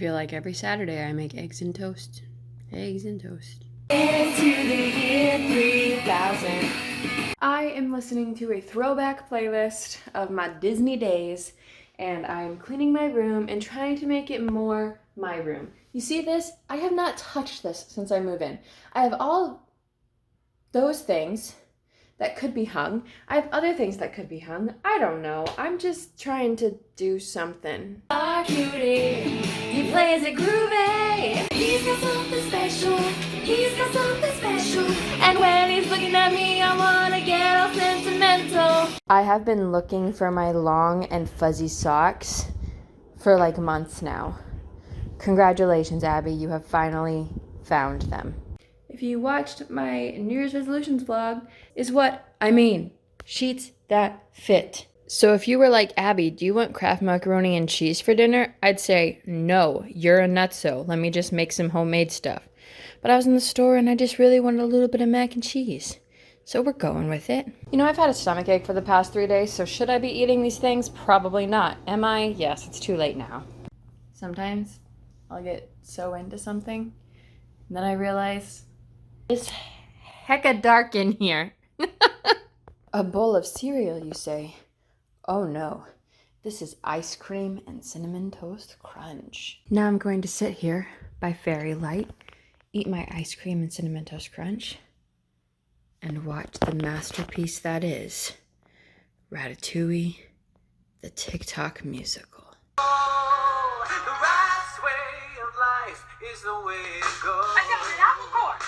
feel like every Saturday I make eggs and toast. Eggs and toast. Into the year 3000. I am listening to a throwback playlist of my Disney days, and I'm cleaning my room and trying to make it more my room. You see this? I have not touched this since I moved in. I have all those things that could be hung. I have other things that could be hung. I don't know. I'm just trying to do something. Our cutie, he plays it groovy. He's got something special. He's got something special. And when he's looking at me, I wanna get all sentimental. I have been looking for my long and fuzzy socks for like months now. Congratulations, Abby. You have finally found them. If you watched my New Year's resolutions vlog, is what I mean. Sheets that fit. So if you were like, Abby, do you want Kraft macaroni and cheese for dinner? I'd say, no, you're a nutso. Let me just make some homemade stuff. But I was in the store and I just really wanted a little bit of mac and cheese. So we're going with it. You know, I've had a stomachache for the past 3 days, so should I be eating these things? Probably not. Am I? Yes, it's too late now. Sometimes I'll get so into something, and then I realize it's hecka dark in here. A bowl of cereal, you say? Oh no, this is ice cream and cinnamon toast crunch. Now I'm going to sit here by fairy light, eat my ice cream and cinnamon toast crunch, and watch the masterpiece that is Ratatouille, the TikTok musical. Oh, the right way of life is the way it goes. I found an apple core.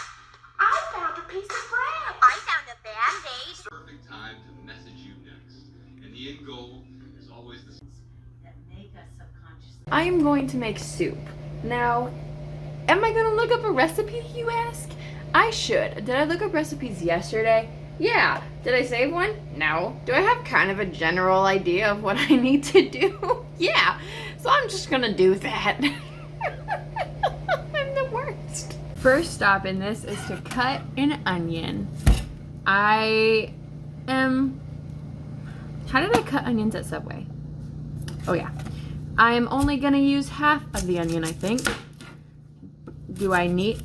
I found a piece of bread. I found a Band-Aid. Perfect time to message you next. And the end goal is always the That make us subconscious. I am going to make soup. Now, am I going to look up a recipe, you ask? I should. Did I look up recipes yesterday? Yeah. Did I save one? No. Do I have kind of a general idea of what I need to do? Yeah. So I'm just going to do that. I'm the worst. First stop in this is to cut an onion. How did I cut onions at Subway? Oh yeah. I am only gonna use half of the onion, I think. Do I need...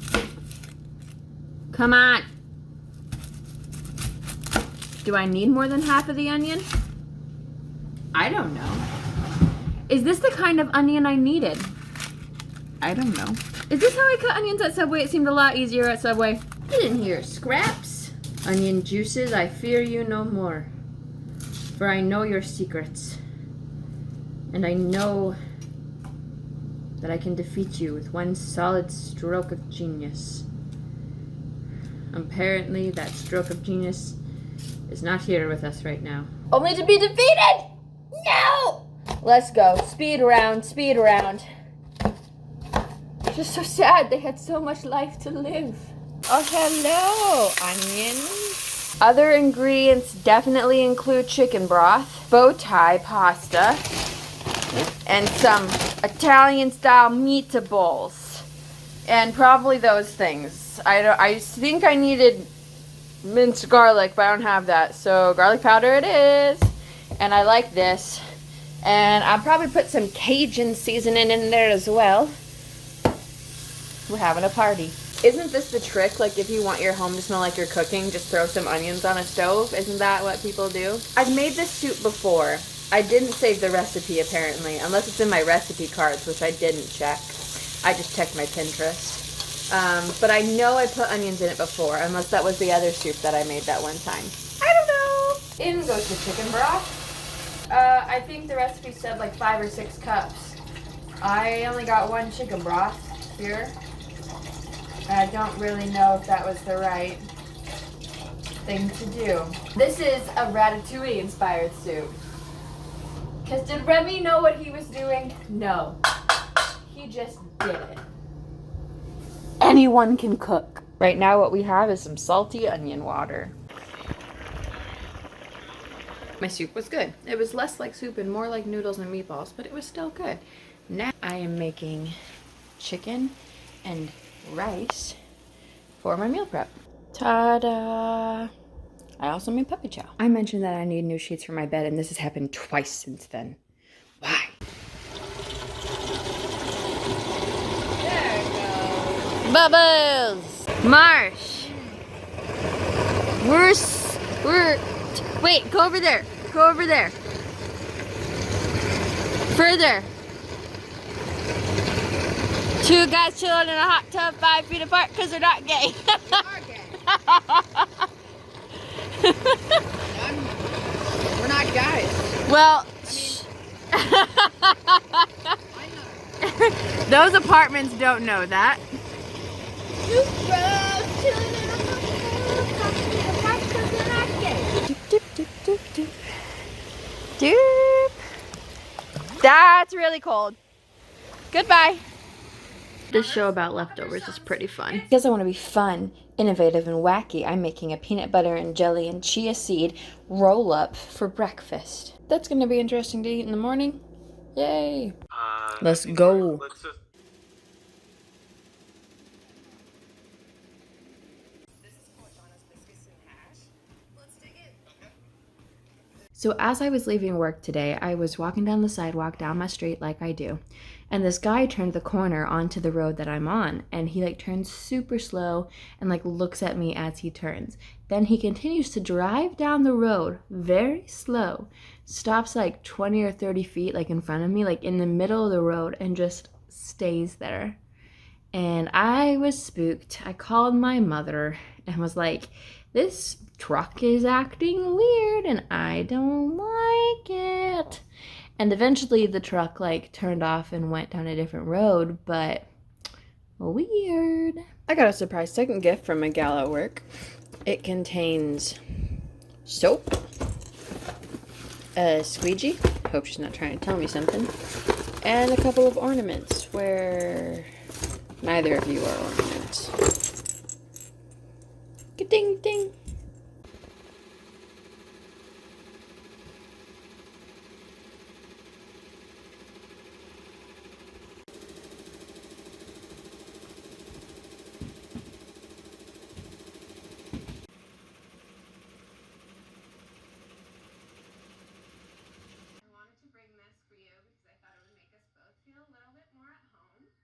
Come on. Do I need more than half of the onion? I don't know. Is this the kind of onion I needed? I don't know. Is this how I cut onions at Subway? It seemed a lot easier at Subway. Get in here, scraps. Onion juices, I fear you no more. For I know your secrets. And I know that I can defeat you with one solid stroke of genius. Apparently, that stroke of genius is not here with us right now. Only to be defeated! No! Let's go. Speed round, speed round. Just so sad. They had so much life to live. Oh, hello, onions. Other ingredients definitely include chicken broth, bow tie pasta, and some Italian-style meatballs, and probably those things. I think I needed minced garlic, but I don't have that, so garlic powder it is. And I like this, and I'll probably put some Cajun seasoning in there as well. We're having a party. Isn't this the trick? Like, if you want your home to smell like you're cooking, just throw some onions on a stove. Isn't that what people do? I've made this soup before. I didn't save the recipe, apparently, unless it's in my recipe cards, which I didn't check. I just checked my Pinterest. But I know I put onions in it before, unless that was the other soup that I made that one time. I don't know. In goes the chicken broth. I think the recipe said like 5 or 6 cups. I only got 1 chicken broth here. I don't really know if that was the right thing to do. This is a Ratatouille inspired soup. Because did Remy know what he was doing? No. He just did it. Anyone can cook. Right now what we have is some salty onion water. My soup was good. It was less like soup and more like noodles and meatballs, but it was still good. Now I am making chicken and rice for my meal prep. Ta-da! I also made puppy chow. I mentioned that I need new sheets for my bed, and this has happened twice since then. Why? Bubbles! Marsh! Wait, go over there. Go over there. Further. 2 guys chilling in a hot tub 5 feet apart because they're not gay. They are gay. We're not guys. Well, I know. those apartments don't know that. Doop. That's really cold. Goodbye. This show about leftovers is pretty fun. Because I want to be fun, innovative, and wacky, I'm making a peanut butter and jelly and chia seed roll-up for breakfast. That's going to be interesting to eat in the morning. Yay. Let's go. Let's just. So as I was leaving work today, I was walking down the sidewalk down my street like I do. And this guy turned the corner onto the road that I'm on. And he like turns super slow and like looks at me as he turns. Then he continues to drive down the road very slow. Stops like 20 or 30 feet like in front of me, like in the middle of the road, and just stays there. And I was spooked. I called my mother and was like, this truck is acting weird and I don't like it. And eventually the truck like turned off and went down a different road, but weird. I got a surprise second gift from a gal at work. It contains soap, a squeegee, hope she's not trying to tell me something, and a couple of ornaments where neither of you are ornaments. Ding ding.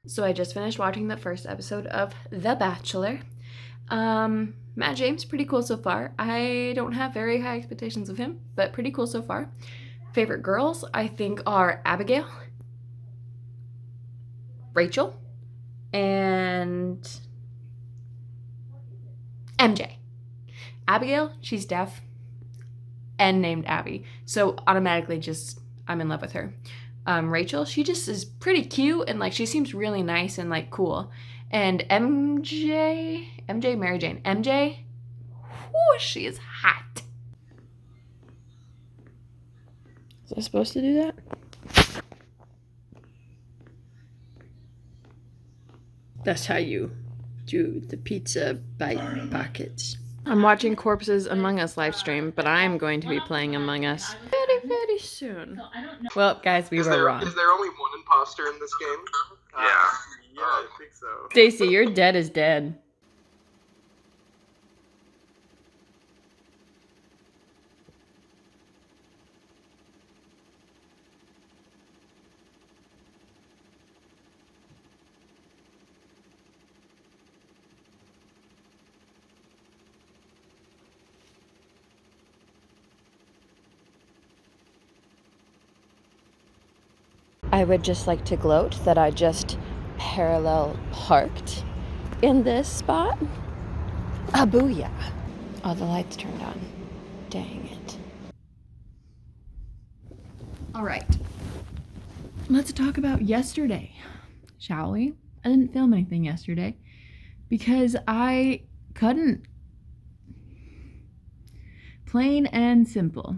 So I just finished watching the first episode of The Bachelor. Matt James, pretty cool so far. I don't have very high expectations of him, but pretty cool so far. Favorite girls, I think, are Abigail, Rachel, and MJ. Abigail, she's deaf and named Abbie, so automatically just I'm in love with her. Rachel, she just is pretty cute and like she seems really nice and like cool. And MJ, Mary Jane, MJ, whoo, she is hot. Was I supposed to do that? That's how you do the pizza bite pockets. I'm watching Corpses Among Us live stream, but I'm going to be playing Among Us very, very soon. Well, guys, we were wrong. Is there only one imposter in this game? Yeah. Yeah, I think so. Stacy, your dead is dead. I would just like to gloat that I just parallel parked in this spot. Ah, booyah. Oh, the lights turned on. Dang it. All right. Let's talk about yesterday, shall we? I didn't film anything yesterday because I couldn't. Plain and simple.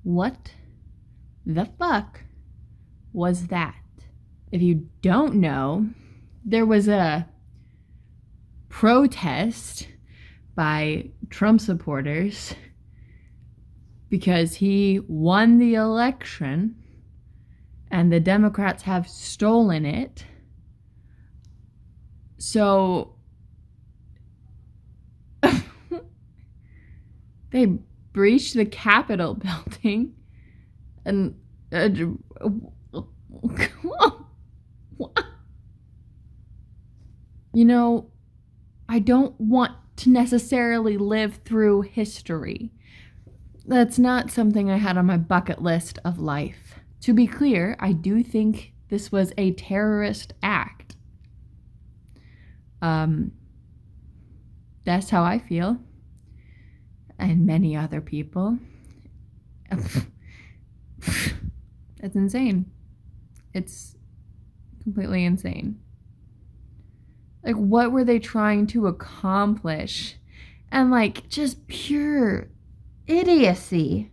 What the fuck was that? If you don't know, there was a protest by Trump supporters because he won the election and the Democrats have stolen it. So they breached the Capitol building and You know, I don't want to necessarily live through history. That's not something I had on my bucket list of life. To be clear, I do think this was a terrorist act. That's how I feel. And many other people. It's insane. It's completely insane. Like, what were they trying to accomplish? And, like, just pure idiocy.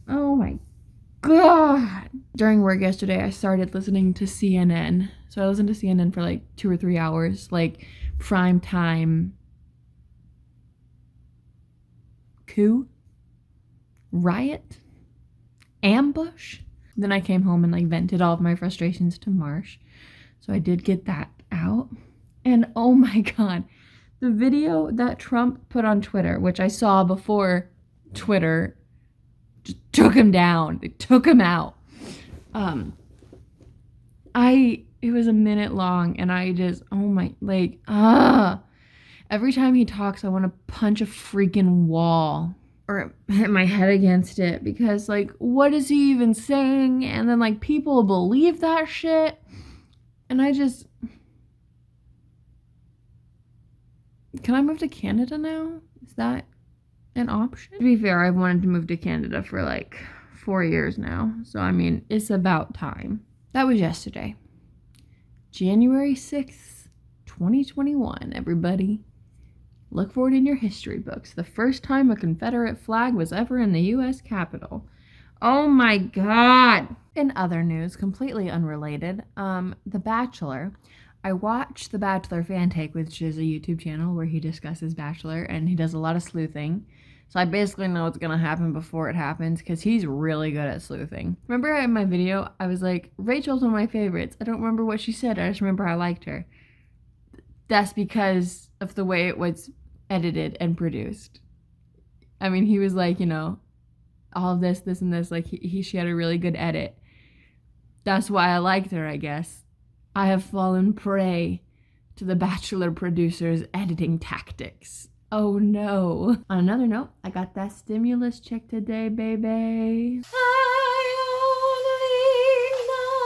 Oh my God. During work yesterday, I started listening to CNN. So I listened to CNN for like 2 or 3 hours, like prime time coup, riot, ambush. Then I came home and like vented all of my frustrations to Marsh. So I did get that out. And oh my God, the video that Trump put on Twitter, which I saw before Twitter just took him down. They took him out. It was a minute long and I just, every time he talks, I want to punch a freaking wall or hit my head against it because, like, what is he even saying? And then, like, people believe that shit. And I just... Can I move to Canada now? Is that an option? To be fair, I've wanted to move to Canada for, like, 4 years now. So, I mean, it's about time. That was yesterday. January 6th, 2021, everybody. Look for it in your history books. The first time a Confederate flag was ever in the U.S. Capitol. Oh my God. In other news, completely unrelated, The Bachelor. I watched The Bachelor Fan Take, which is a YouTube channel where he discusses Bachelor, and he does a lot of sleuthing. So I basically know what's going to happen before it happens because he's really good at sleuthing. Remember in my video, I was like, Rachel's one of my favorites. I don't remember what she said. I just remember I liked her. That's because of the way it was edited and produced. I mean, he was like, you know, all of this, this, and this. Like, she had a really good edit. That's why I liked her, I guess. I have fallen prey to the Bachelor producer's editing tactics. Oh no. On another note, I got that stimulus check today, baby. I only know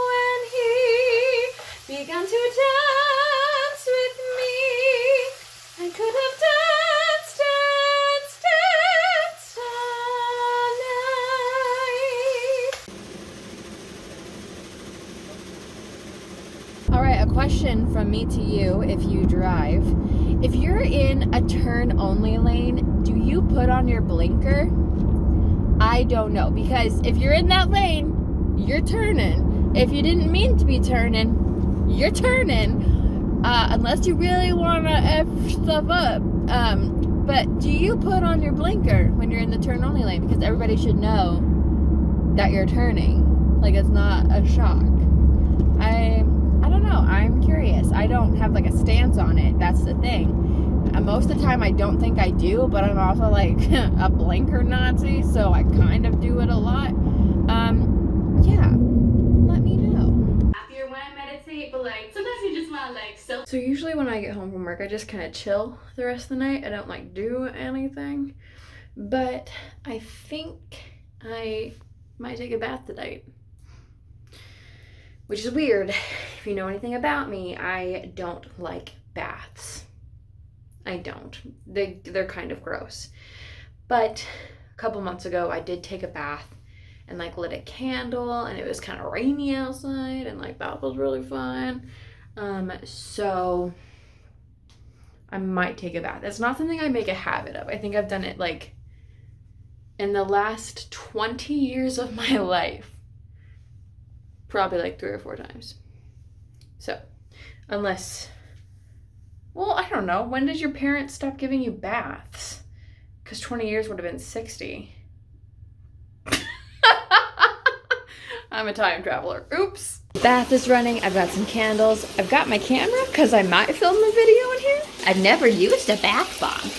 when he began to dance with me. I could have danced all night. All right, a question from me to you if you drive. If you're in a turn-only lane, do you put on your blinker? I don't know, because if you're in that lane, you're turning. If you didn't mean to be turning, you're turning. Unless you really want to F stuff up. But do you put on your blinker when you're in the turn-only lane? Because everybody should know that you're turning. Like, it's not a shock. I don't know. I'm curious. I don't have like a stance on it. That's the thing. Most of the time I don't think I do, but I'm also like a blinker Nazi, so I kind of do it a lot. Yeah. Let me know. Happier when I meditate, but like sometimes you just want to like So usually when I get home from work, I just kind of chill the rest of the night. I don't like do anything. But I think I might take a bath tonight. Which is weird. If you know anything about me, I don't like baths. I don't. They're kind of gross. But a couple months ago, I did take a bath and like lit a candle, and it was kind of rainy outside, and like that was really fun. So I might take a bath. It's not something I make a habit of. I think I've done it like in the last 20 years of my life. Probably like 3 or 4 times. So, unless, well, I don't know. When did your parents stop giving you baths? Because 20 years would have been 60. I'm a time traveler. Oops. Bath is running. I've got some candles. I've got my camera because I might film a video in here. I've never used a bath bomb.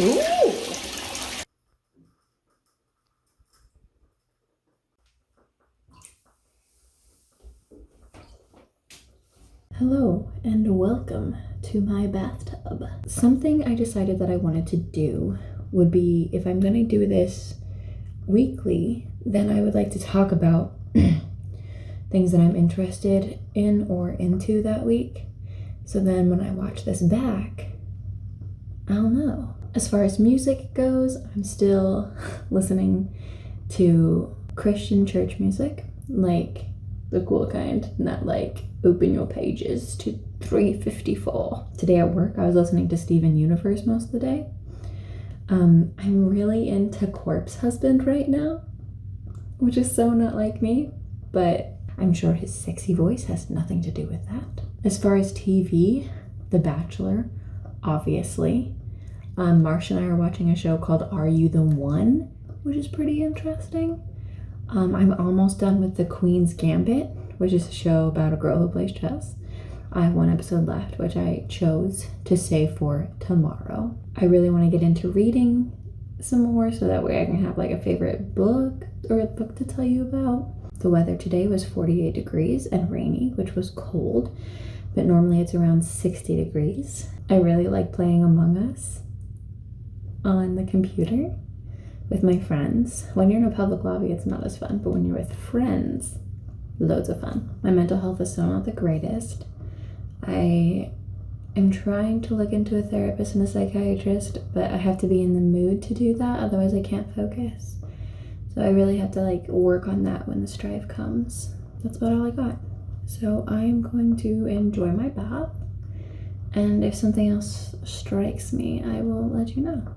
Ooh. Hello and welcome to my bathtub. Something I decided that I wanted to do would be, if I'm gonna do this weekly, then I would like to talk about things that I'm interested in or into that week. So then when I watch this back, I'll know. As far as music goes, I'm still listening to Christian church music, like the cool kind, not like open your pages to 354. Today at work, I was listening to Steven Universe most of the day. I'm really into Corpse Husband right now, which is so not like me, but I'm sure his sexy voice has nothing to do with that. As far as TV, The Bachelor, obviously. Marsh and I are watching a show called Are You the One, which is pretty interesting. I'm almost done with The Queen's Gambit, which is a show about a girl who plays chess. I have one episode left, which I chose to save for tomorrow. I really want to get into reading some more so that way I can have like a favorite book or a book to tell you about. The weather today was 48 degrees and rainy, which was cold, but normally it's around 60 degrees. I really like playing Among Us on the computer with my friends. When you're in a public lobby, it's not as fun, but when you're with friends, loads of fun. My mental health is still not the greatest. I am trying to look into a therapist and a psychiatrist, but I have to be in the mood to do that, otherwise I can't focus. So I really have to like work on that when the strive comes. That's about all I got. So I'm going to enjoy my bath, and if something else strikes me, I will let you know.